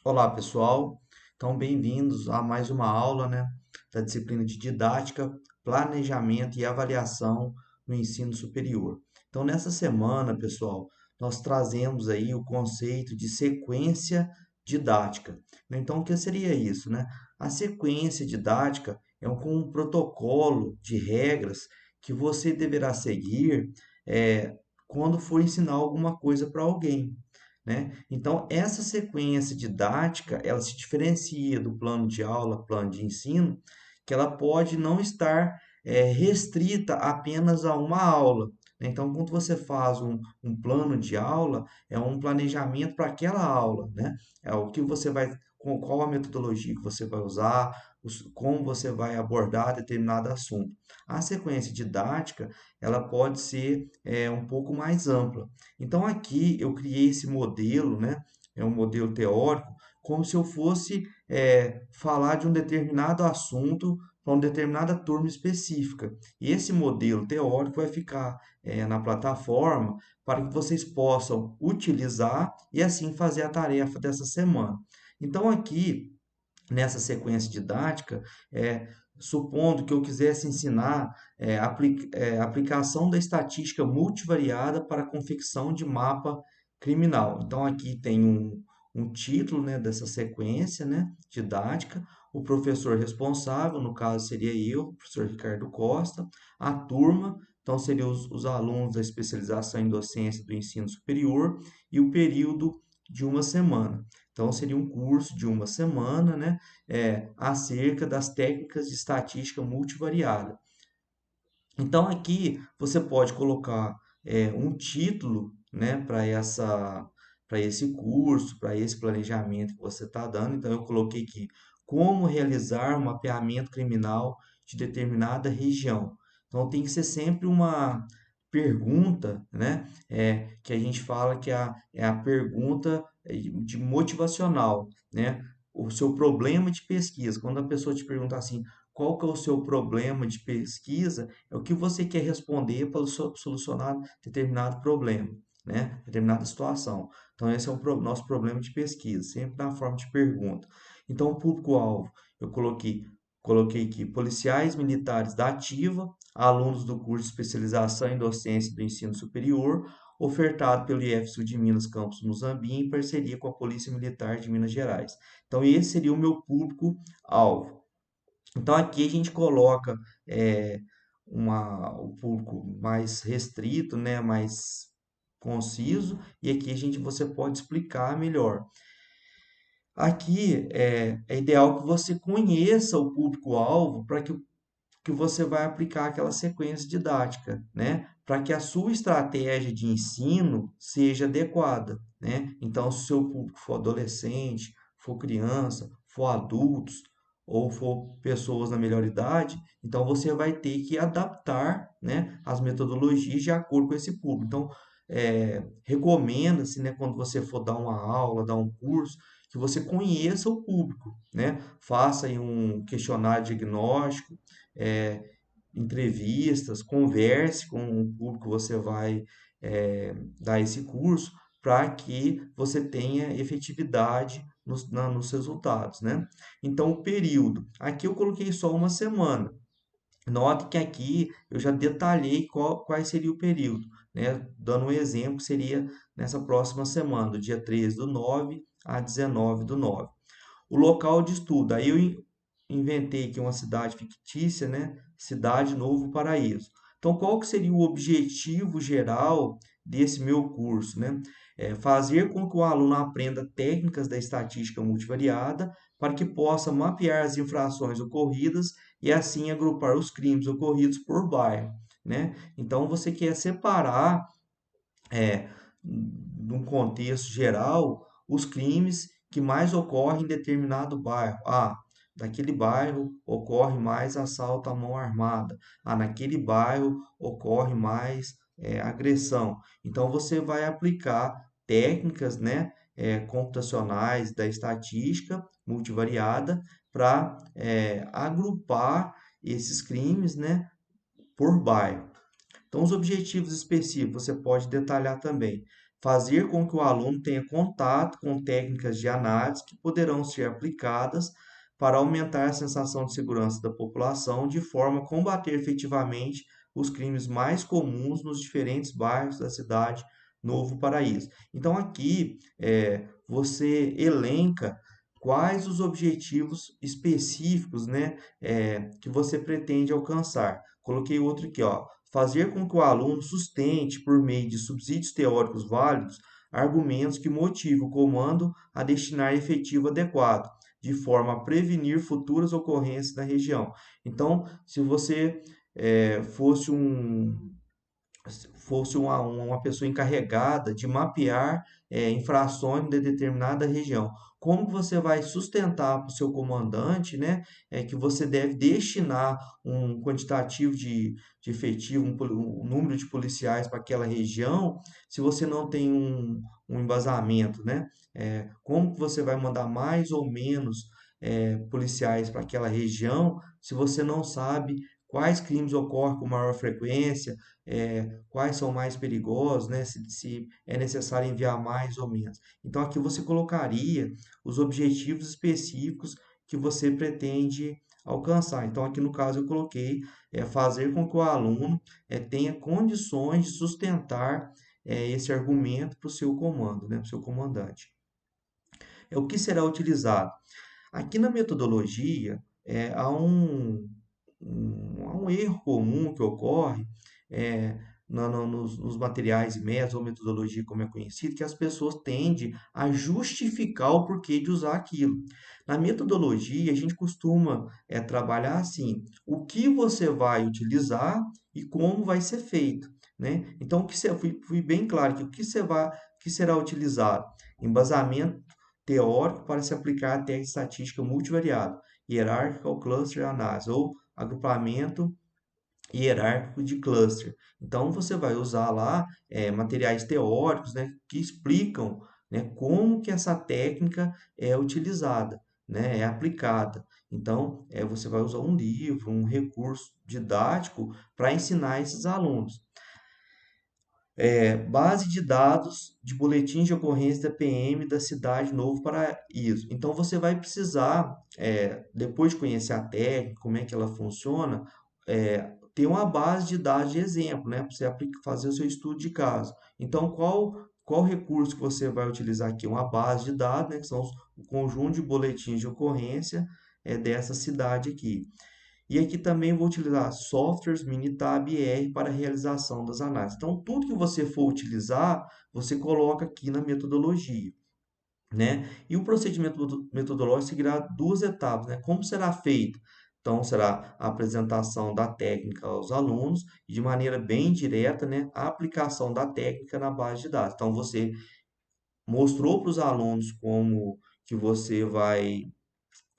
Olá, pessoal. Então, bem-vindos a mais uma aula, da disciplina de Didática, Planejamento e Avaliação no Ensino Superior. Então, nessa semana, pessoal, nós trazemos aí o conceito de sequência didática. Então, o que seria isso, né? A sequência didática é um protocolo de regras que você deverá seguir quando for ensinar alguma coisa para alguém, né? Então, essa sequência didática, ela se diferencia do plano de aula, plano de ensino, que ela pode não estar restrita apenas a uma aula, né? Então, quando você faz um plano de aula, é um planejamento para aquela aula, né? É o que você vai, qual a metodologia que você vai usar, como você vai abordar determinado assunto. A sequência didática, ela pode ser um pouco mais ampla. Então aqui eu criei esse modelo, né? É um modelo teórico, como se eu fosse falar de um determinado assunto para uma determinada turma específica. E esse modelo teórico vai ficar na plataforma para que vocês possam utilizar e assim fazer a tarefa dessa semana. Então aqui nessa sequência didática, supondo que eu quisesse ensinar aplicação da estatística multivariada para a confecção de mapa criminal. Então, aqui tem um título, né, dessa sequência, né, didática, o professor responsável, no caso seria eu, o professor Ricardo Costa, a turma, então seriam os alunos da especialização em docência do ensino superior e o período de uma semana. Então, seria um curso de uma semana, né, acerca das técnicas de estatística multivariada. Então, aqui você pode colocar um título, né, para esse curso, para esse planejamento que você está dando. Então, eu coloquei aqui como realizar um mapeamento criminal de determinada região. Então, tem que ser sempre uma pergunta, né, que a gente fala que é a pergunta de motivacional, né? O seu problema de pesquisa. Quando a pessoa te pergunta assim, qual que é o seu problema de pesquisa? É o que você quer responder para solucionar determinado problema, né? Determinada situação. Então, esse é o nosso problema de pesquisa, sempre na forma de pergunta. Então, o público-alvo, eu coloquei aqui policiais militares da ativa, alunos do curso de especialização em docência do ensino superior, ofertado pelo IF Sul de Minas Campus Muzambique em parceria com a Polícia Militar de Minas Gerais. Então, esse seria o meu público-alvo. Então aqui a gente coloca o público mais restrito, né, mais conciso, e aqui você pode explicar melhor. Aqui é ideal que você conheça o público-alvo para que você vai aplicar aquela sequência didática, né? Para que a sua estratégia de ensino seja adequada, né? Então, se o seu público for adolescente, for criança, for adultos ou for pessoas na melhor idade, então você vai ter que adaptar, né, as metodologias de acordo com esse público. Então, recomenda-se, né, quando você for dar uma aula, dar um curso, que você conheça o público, né? Faça aí um questionário diagnóstico, é, entrevistas, converse com o público que você vai dar esse curso para que você tenha efetividade nos resultados, né? Então, o período. Aqui eu coloquei só uma semana. Note que aqui eu já detalhei qual seria o período, né? Dando um exemplo, seria nessa próxima semana, do dia 13 do 9 a 19 do 9. O local de estudo, aí eu inventei aqui uma cidade fictícia, né? Cidade Novo Paraíso. Então, qual que seria o objetivo geral desse meu curso, né? Fazer com que o aluno aprenda técnicas da estatística multivariada para que possa mapear as infrações ocorridas e assim agrupar os crimes ocorridos por bairro, né? Então, você quer separar num contexto geral, os crimes que mais ocorrem em determinado bairro. Ah, naquele bairro ocorre mais assalto à mão armada. Ah, naquele bairro ocorre mais agressão. Então, você vai aplicar técnicas, né, computacionais da estatística multivariada para agrupar esses crimes, né, por bairro. Então, os objetivos específicos você pode detalhar também. fazer com que o aluno tenha contato com técnicas de análise que poderão ser aplicadas para aumentar a sensação de segurança da população, de forma a combater efetivamente os crimes mais comuns nos diferentes bairros da cidade Novo Paraíso. Então, aqui você elenca quais os objetivos específicos, né, que você pretende alcançar. Coloquei outro aqui, ó, fazer com que o aluno sustente, por meio de subsídios teóricos válidos, argumentos que motivem o comando a destinar efetivo adequado, de forma a prevenir futuras ocorrências na região. Então, se você fosse uma pessoa encarregada de mapear infrações de determinada região. Como que você vai sustentar para o seu comandante, né, que você deve destinar um quantitativo de efetivo, um número de policiais para aquela região, se você não tem um embasamento, né? Como que você vai mandar mais ou menos policiais para aquela região, se você não sabe quais crimes ocorrem com maior frequência, quais são mais perigosos, né? Se é necessário enviar mais ou menos. Então, aqui você colocaria os objetivos específicos que você pretende alcançar. Então, aqui no caso, eu coloquei fazer com que o aluno tenha condições de sustentar esse argumento para o seu comando, né? Para o seu comandante. O que será utilizado? Aqui na metodologia, há um erro comum que ocorre é, nos materiais e métodos ou metodologia, como é conhecido, que as pessoas tendem a justificar o porquê de usar aquilo. Na metodologia, a gente costuma trabalhar assim, o que você vai utilizar e como vai ser feito, né? Então, fui bem claro que que será utilizado? Embasamento teórico para se aplicar a técnica estatística multivariada, hierárquica cluster análise, ou agrupamento hierárquico de cluster. Então, você vai usar lá materiais teóricos, né, que explicam, né, como que essa técnica é utilizada, né, é aplicada. Então, você vai usar um livro, um recurso didático para ensinar esses alunos. Base de dados de boletim de ocorrência da PM da cidade Novo Paraíso. Então, você vai precisar, depois de conhecer a técnica, como é que ela funciona, ter uma base de dados de exemplo, né, para você fazer o seu estudo de caso. Então, qual recurso que você vai utilizar aqui? Uma base de dados, né, que são o conjunto de boletins de ocorrência dessa cidade aqui. E aqui também vou utilizar softwares Minitab e R para a realização das análises. Então, tudo que você for utilizar, você coloca aqui na metodologia, né? E o procedimento metodológico seguirá duas etapas, né? Como será feito? Então, será a apresentação da técnica aos alunos e, de maneira bem direta, né, a aplicação da técnica na base de dados. Então, você mostrou para os alunos como que você vai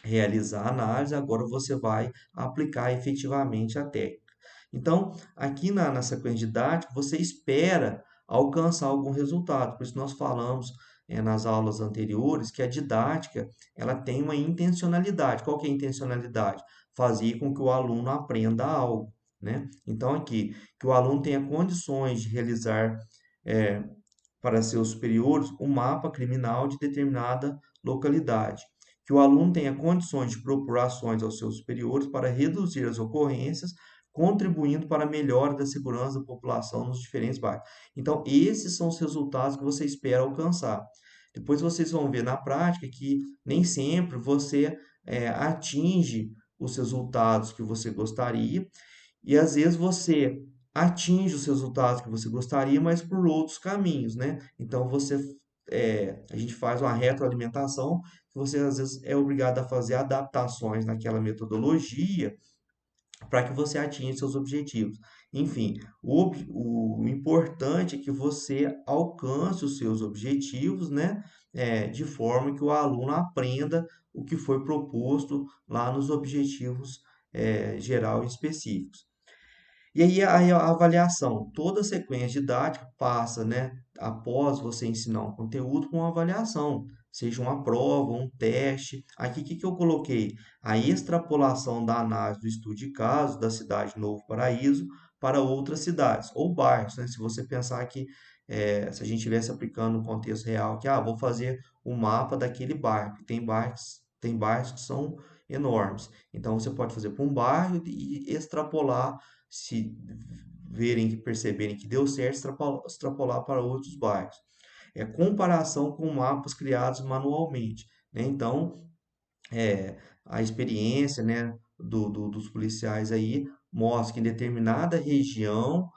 realizar a análise, agora você vai aplicar efetivamente a técnica. Então, aqui na sequência didática, você espera alcançar algum resultado. Por isso, nós falamos nas aulas anteriores que a didática ela tem uma intencionalidade. Qual que é a intencionalidade? Fazer com que o aluno aprenda algo, né? Então, aqui, que o aluno tenha condições de realizar para seus superiores um mapa criminal de determinada localidade. Que o aluno tenha condições de propor ações aos seus superiores para reduzir as ocorrências, contribuindo para a melhora da segurança da população nos diferentes bairros. Então, esses são os resultados que você espera alcançar. Depois vocês vão ver na prática que nem sempre você atinge os resultados que você gostaria, e às vezes você atinge os resultados que você gostaria, mas por outros caminhos, né? Então a gente faz uma retroalimentação, que você às vezes é obrigado a fazer adaptações naquela metodologia para que você atinja seus objetivos. Enfim, o importante é que você alcance os seus objetivos, né? De forma que o aluno aprenda o que foi proposto lá nos objetivos geral e específicos. E aí a avaliação, toda a sequência didática passa, né, após você ensinar um conteúdo com uma avaliação, seja uma prova, um teste. Aqui o que que eu coloquei? A extrapolação da análise do estudo de caso da cidade de Novo Paraíso para outras cidades ou bairros, né? Se você pensar que se a gente estivesse aplicando no contexto real, que vou fazer o mapa daquele bairro, que tem bairros que são enormes. Então você pode fazer para um bairro e extrapolar, se perceberem que deu certo, extrapolar para outros bairros. É comparação com mapas criados manualmente, né? Então, a experiência, né, dos policiais aí mostra que em determinada região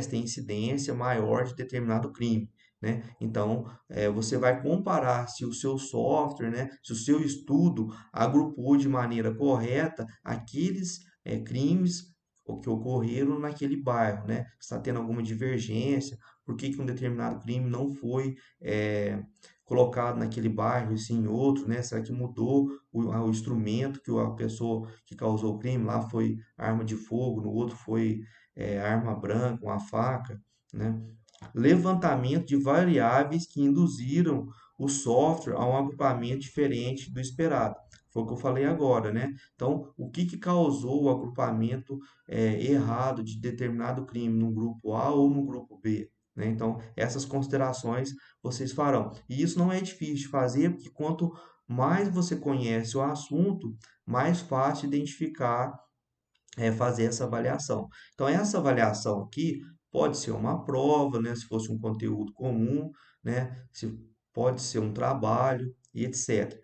tem incidência maior de determinado crime, né? Então, você vai comparar se o seu software, né, se o seu estudo agrupou de maneira correta aqueles crimes que ocorreram naquele bairro, né? Está tendo alguma divergência, por que que um determinado crime não foi colocado naquele bairro e sim em outro, né? Será que mudou o instrumento que a pessoa que causou o crime lá foi arma de fogo, no outro foi arma branca, uma faca, né? Levantamento de variáveis que induziram o software a um agrupamento diferente do esperado. Foi o que eu falei agora, né? Então, o que que causou o agrupamento errado de determinado crime no grupo A ou no grupo B? Né? Então, essas considerações vocês farão. E isso não é difícil de fazer, porque quanto mais você conhece o assunto, mais fácil identificar, fazer essa avaliação. Então, essa avaliação aqui pode ser uma prova, né, se fosse um conteúdo comum, né, pode ser um trabalho e etc.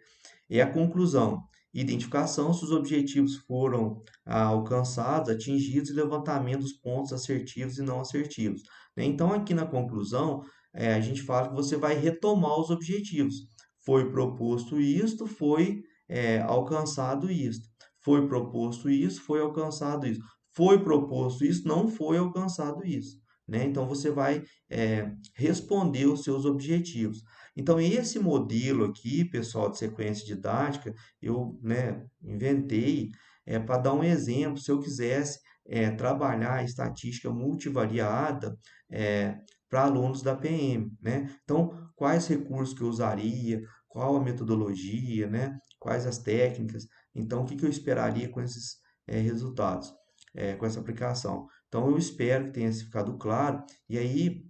E a conclusão, identificação se os objetivos foram alcançados, atingidos e levantamento dos pontos assertivos e não assertivos. Né? Então, aqui na conclusão, a gente fala que você vai retomar os objetivos. Foi proposto isto, foi alcançado isto. Foi proposto isso, foi alcançado isso. Foi proposto isso, não foi alcançado isso. Né? Então, você vai responder os seus objetivos. Então, esse modelo aqui, pessoal, de sequência didática, eu, né, inventei para dar um exemplo, se eu quisesse trabalhar a estatística multivariada para alunos da PM, né? Então, quais recursos que eu usaria, qual a metodologia, né? Quais as técnicas, então, o que que eu esperaria com esses resultados, com essa aplicação. Então, eu espero que tenha ficado claro, e aí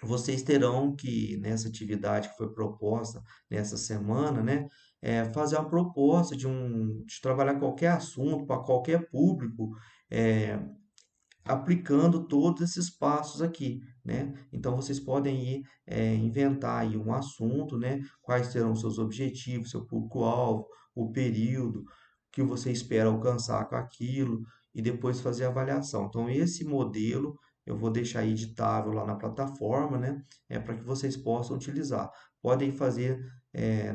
vocês terão que, nessa atividade que foi proposta nessa semana, né, fazer uma proposta de trabalhar qualquer assunto para qualquer público, é, aplicando todos esses passos aqui, né? Então vocês podem ir inventar aí um assunto, né? Quais serão os seus objetivos, seu público-alvo, o período que você espera alcançar com aquilo e depois fazer a avaliação. Então esse modelo eu vou deixar editável lá na plataforma, né? Para que vocês possam utilizar. Podem fazer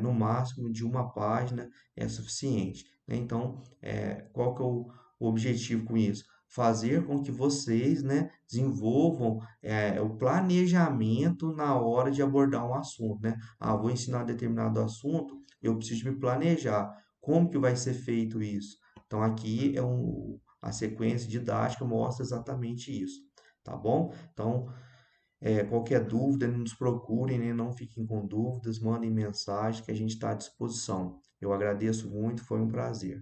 no máximo de uma página é suficiente, né? Então qual que é o objetivo com isso? Fazer com que vocês, né, desenvolvam o planejamento na hora de abordar um assunto, né? Vou ensinar determinado assunto, eu preciso me planejar. Como que vai ser feito isso? Então, aqui a sequência didática mostra exatamente isso, tá bom? Então, qualquer dúvida, nos procurem, né? Não fiquem com dúvidas, mandem mensagem que a gente está à disposição. Eu agradeço muito, foi um prazer.